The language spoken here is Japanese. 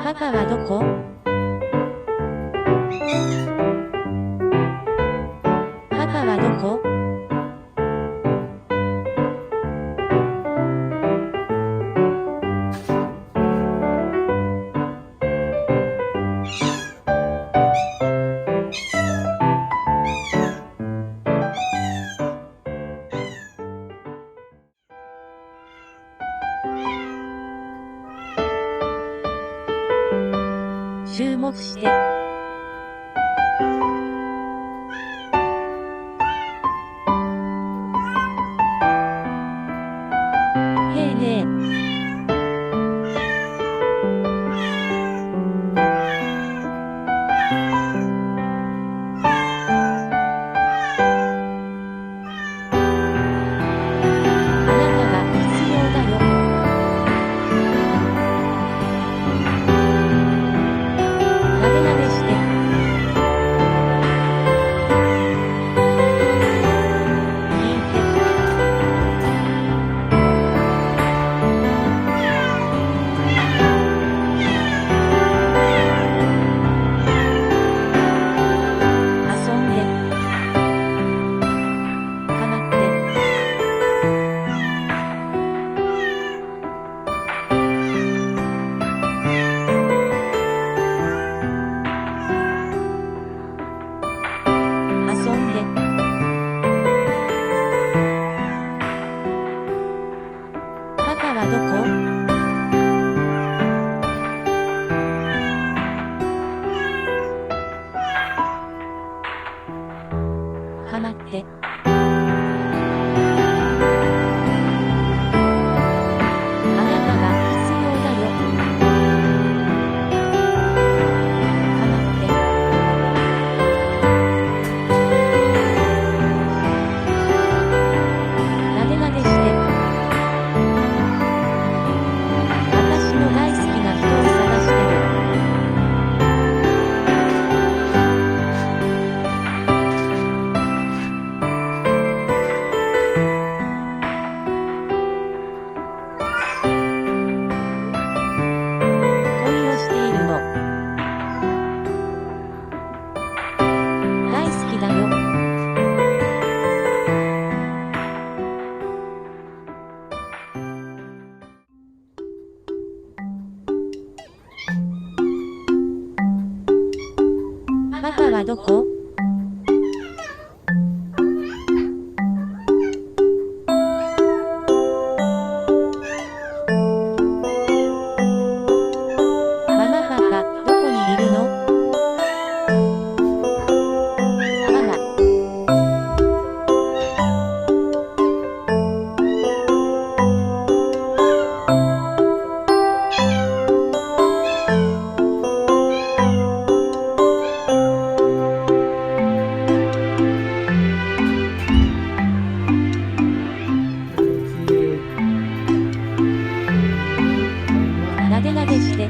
パパはどこ？パパはどこ？注目して。へいへい。あなたが必要だよ。なでなでして。聞いて。遊んで。かまって。遊んで。パパはどこ？かまって。あなたが必要だよ。かまって。なでなでして。私の大好きな人を探してる。恋をしているの。大好きだよ。パパはどこ？ママパパ、どこにいるの？ママ。なでなでして。